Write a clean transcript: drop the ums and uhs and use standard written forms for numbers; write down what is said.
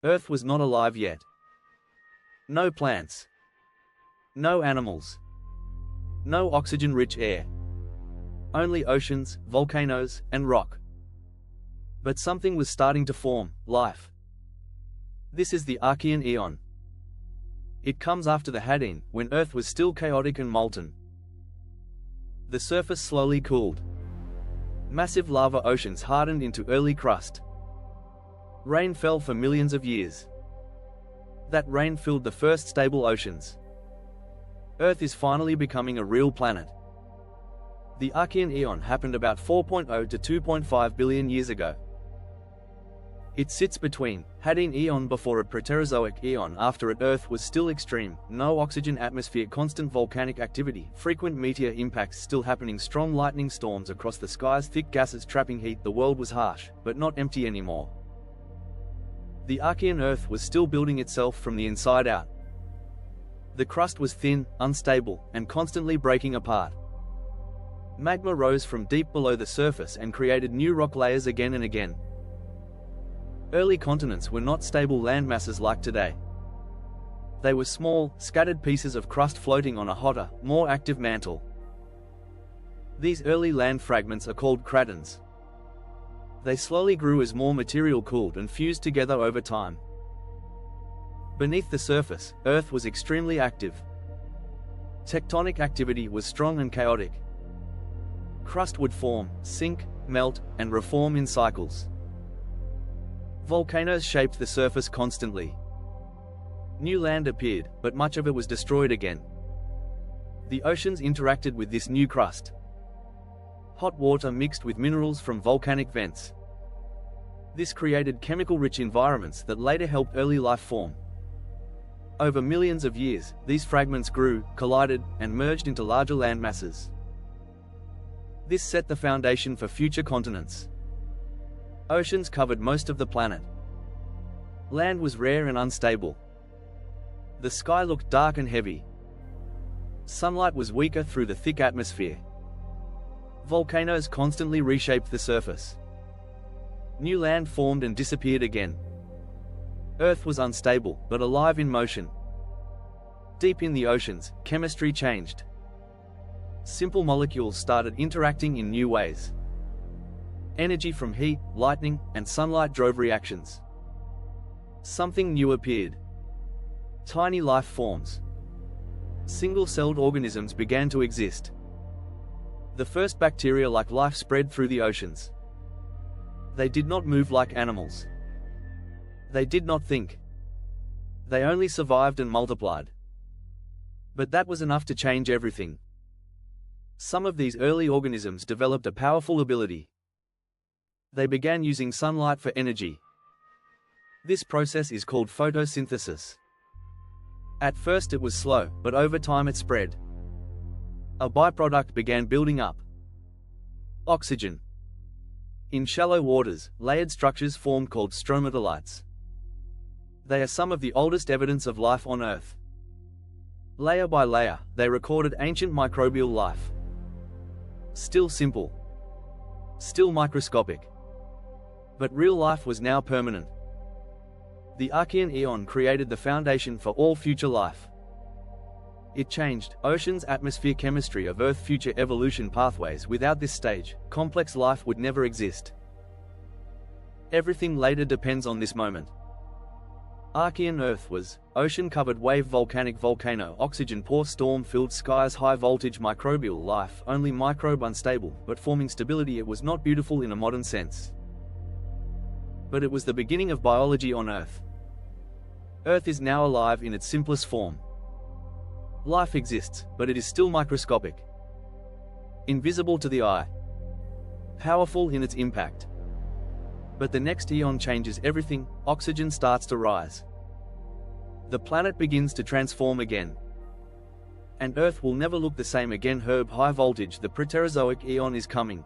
Earth was not alive yet. No plants. No animals. No oxygen-rich air. Only oceans, volcanoes, and rock. But something was starting to form, life. This is the Archean Eon. It comes after the Hadean, when Earth was still chaotic and molten. The surface slowly cooled. Massive lava oceans hardened into early crust. Rain fell for millions of years. That rain filled the first stable oceans. Earth is finally becoming a real planet. The Archean Eon happened about 4.0 to 2.5 billion years ago. It sits between Hadean Eon before a Proterozoic Eon after it. Earth was still extreme, no oxygen atmosphere, constant volcanic activity, frequent meteor impacts still happening, strong lightning storms across the skies, thick gases trapping heat. The world was harsh, but not empty anymore. The Archean Earth was still building itself from the inside out. The crust was thin, unstable, and constantly breaking apart. Magma rose from deep below the surface and created new rock layers again and again. Early continents were not stable landmasses like today. They were small, scattered pieces of crust floating on a hotter, more active mantle. These early land fragments are called cratons. They slowly grew as more material cooled and fused together over time. Beneath the surface, Earth was extremely active. Tectonic activity was strong and chaotic. Crust would form, sink, melt, and reform in cycles. Volcanoes shaped the surface constantly. New land appeared, but much of it was destroyed again. The oceans interacted with this new crust. Hot water mixed with minerals from volcanic vents. This created chemical-rich environments that later helped early life form. Over millions of years, these fragments grew, collided, and merged into larger landmasses. This set the foundation for future continents. Oceans covered most of the planet. Land was rare and unstable. The sky looked dark and heavy. Sunlight was weaker through the thick atmosphere. Volcanoes constantly reshaped the surface. New land formed and disappeared again. Earth was unstable, but alive in motion. Deep in the oceans, chemistry changed. Simple molecules started interacting in new ways. Energy from heat, lightning, and sunlight drove reactions. Something new appeared. Tiny life forms. Single-celled organisms began to exist. The first bacteria-like life spread through the oceans. They did not move like animals. They did not think. They only survived and multiplied. But that was enough to change everything. Some of these early organisms developed a powerful ability. They began using sunlight for energy. This process is called photosynthesis. At first it was slow, but over time it spread. A byproduct began building up. Oxygen. In shallow waters, layered structures formed called stromatolites. They are some of the oldest evidence of life on Earth. Layer by layer, they recorded ancient microbial life. Still simple. Still microscopic. But real life was now permanent. The Archean Eon created the foundation for all future life. It changed oceans, atmosphere, chemistry of Earth, future evolution pathways. Without this stage, complex life would never exist. Everything later depends on this moment. Archean Earth was ocean-covered wave, volcanic, volcano, oxygen poor, storm-filled skies, high voltage, microbial life, only microbe, unstable, but forming stability. It was not beautiful in a modern sense. But it was the beginning of biology on Earth. Earth is now alive in its simplest form. Life exists, but it is still microscopic. Invisible to the eye. Powerful in its impact. But the next eon changes everything. Oxygen starts to rise. The planet begins to transform again. And Earth will never look the same again. High voltage, the Proterozoic Eon is coming.